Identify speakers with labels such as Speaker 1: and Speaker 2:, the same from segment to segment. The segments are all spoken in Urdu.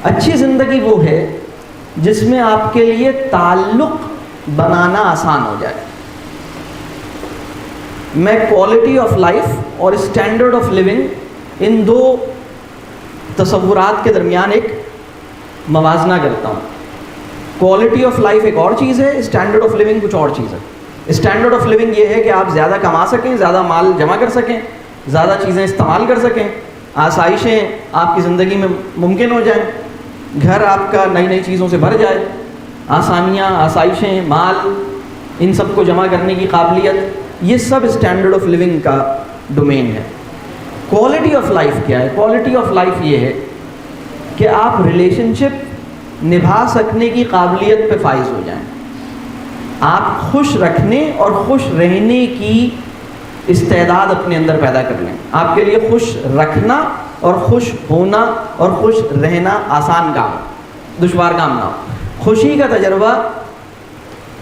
Speaker 1: اچھی زندگی وہ ہے جس میں آپ کے لیے تعلق بنانا آسان ہو جائے. میں کوالٹی آف لائف اور اسٹینڈرڈ آف لیونگ ان دو تصورات کے درمیان ایک موازنہ کرتا ہوں. کوالٹی آف لائف ایک اور چیز ہے، اسٹینڈرڈ آف لیونگ کچھ اور چیز ہے. اسٹینڈرڈ آف لیونگ یہ ہے کہ آپ زیادہ کما سکیں، زیادہ مال جمع کر سکیں، زیادہ چیزیں استعمال کر سکیں، آسائشیں آپ کی زندگی میں ممکن ہو جائیں، گھر آپ کا نئی نئی چیزوں سے بھر جائے، آسانیاں، آسائشیں، مال، ان سب کو جمع کرنے کی قابلیت، یہ سب اسٹینڈرڈ آف لیونگ کا ڈومین ہے. کوالٹی آف لائف کیا ہے؟ کوالٹی آف لائف یہ ہے کہ آپ ریلیشن شپ نبھا سکنے کی قابلیت پہ فائز ہو جائیں. آپ خوش رکھنے اور خوش رہنے کی استعداد اپنے اندر پیدا کر لیں. آپ کے لیے خوش رکھنا اور خوش ہونا اور خوش رہنا آسان کام ہو، دشوار کام نہ ہو. خوشی کا تجربہ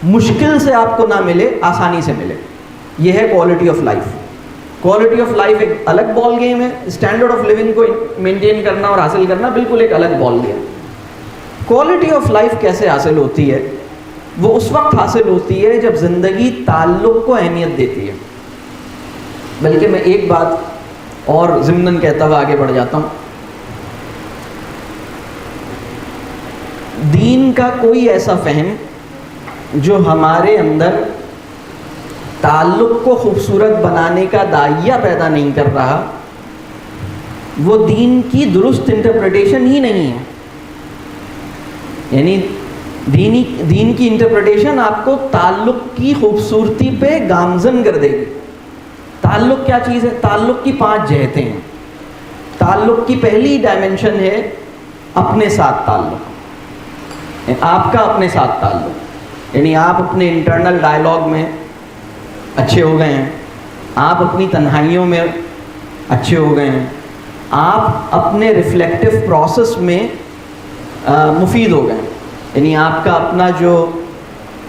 Speaker 1: مشکل سے آپ کو نہ ملے، آسانی سے ملے. یہ ہے quality of life. Quality of life ایک الگ بال گیم ہے. اسٹینڈرڈ آف لیونگ کو مینٹین کرنا اور حاصل کرنا بالکل ایک الگ ball game. Quality of life کیسے حاصل ہوتی ہے؟ وہ اس وقت حاصل ہوتی ہے جب زندگی تعلق کو اہمیت دیتی ہے. بلکہ میں ایک بات اور ضمناً کہتا ہوا آگے بڑھ جاتا ہوں. دین کا کوئی ایسا فہم جو ہمارے اندر تعلق کو خوبصورت بنانے کا داعیہ پیدا نہیں کر رہا، وہ دین کی درست انٹرپریٹیشن ہی نہیں ہے. یعنی دین کی انٹرپریٹیشن آپ کو تعلق کی خوبصورتی پہ گامزن کر دے گی. تعلق کیا چیز ہے؟ تعلق کی 5 جہتیں ہیں. تعلق کی پہلی ڈائمنشن ہے اپنے ساتھ تعلق. آپ کا اپنے ساتھ تعلق، یعنی آپ اپنے انٹرنل ڈائلاگ میں اچھے ہو گئے ہیں، آپ اپنی تنہائیوں میں اچھے ہو گئے ہیں، آپ اپنے ریفلیکٹیو پروسیس میں مفید ہو گئے ہیں. یعنی آپ کا اپنا جو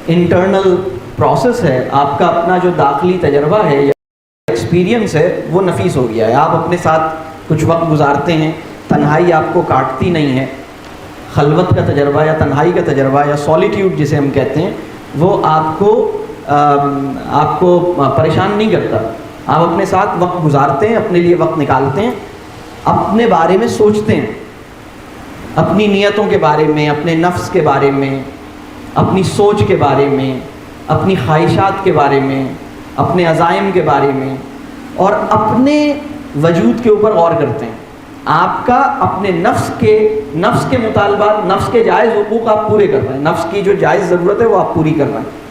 Speaker 1: انٹرنل پروسیس ہے، آپ کا اپنا جو داخلی تجربہ ہے یا ایکسپیرینس ہے، وہ نفیس ہو گیا ہے. آپ اپنے ساتھ کچھ وقت گزارتے ہیں، تنہائی آپ کو کاٹتی نہیں ہے. خلوت کا تجربہ یا تنہائی کا تجربہ یا سولیٹیوڈ جسے ہم کہتے ہیں، وہ آپ کو پریشان نہیں کرتا. آپ اپنے ساتھ وقت گزارتے ہیں، اپنے لیے وقت نکالتے ہیں، اپنے بارے میں سوچتے ہیں، اپنی نیتوں کے بارے میں، اپنے نفس کے بارے میں، اپنی سوچ کے بارے میں، اپنی خواہشات کے بارے میں، اپنے عزائم کے بارے میں، اور اپنے وجود کے اوپر غور کرتے ہیں. آپ کا اپنے نفس کے مطالبات، نفس کے جائز حقوق آپ پورے کر رہے ہیں، نفس کی جو جائز ضرورت ہے وہ آپ پوری کر رہے ہیں.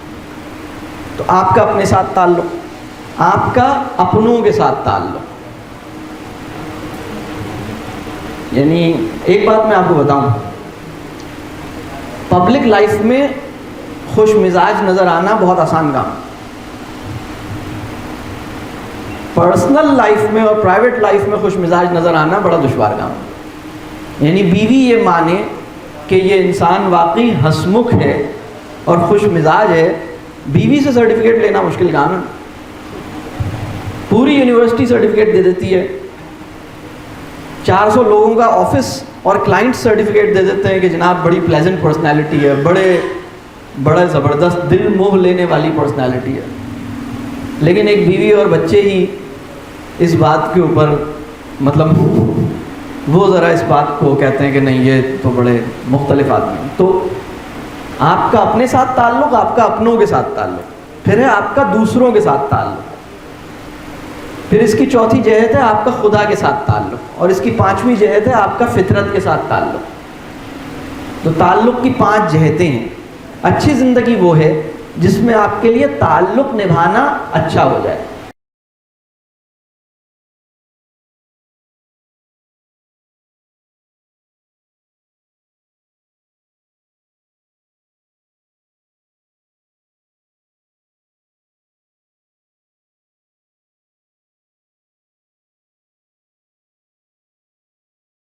Speaker 1: تو آپ کا اپنے ساتھ تعلق، آپ کا اپنوں کے ساتھ تعلق. یعنی ایک بات میں آپ کو بتاؤں، پبلک لائف میں خوش مزاج نظر آنا بہت آسان کام. پرسنل لائف میں اور پرائیویٹ لائف میں خوش مزاج نظر آنا بڑا دشوار کام. یعنی بیوی یہ مانے کہ یہ انسان واقعی ہنسمکھ ہے اور خوش مزاج ہے، بیوی سے سرٹیفکیٹ لینا مشکل کام ہے. پوری یونیورسٹی سرٹیفکیٹ دے دیتی ہے، 400 لوگوں کا آفس اور کلائنٹ سرٹیفکیٹ دے دیتے ہیں کہ جناب بڑی پلیزنٹ پرسنالٹی ہے، بڑا زبردست دل موہ لینے والی پرسنالٹی ہے. لیکن ایک بیوی اور بچے ہی اس بات کے اوپر مطلب وہ ذرا اس بات کو کہتے ہیں کہ نہیں یہ تو بڑے مختلف آدمی ہیں. تو آپ کا اپنے ساتھ تعلق، آپ کا اپنوں کے ساتھ تعلق، پھر ہے آپ کا دوسروں کے ساتھ تعلق، پھر اس کی چوتھی جہت ہے آپ کا خدا کے ساتھ تعلق، اور اس کی 5ویں جہت ہے آپ کا فطرت کے ساتھ تعلق. تو تعلق کی 5 جہتیں ہیں. اچھی زندگی وہ ہے جس میں آپ کے لیے تعلق نبھانا اچھا ہو جائے.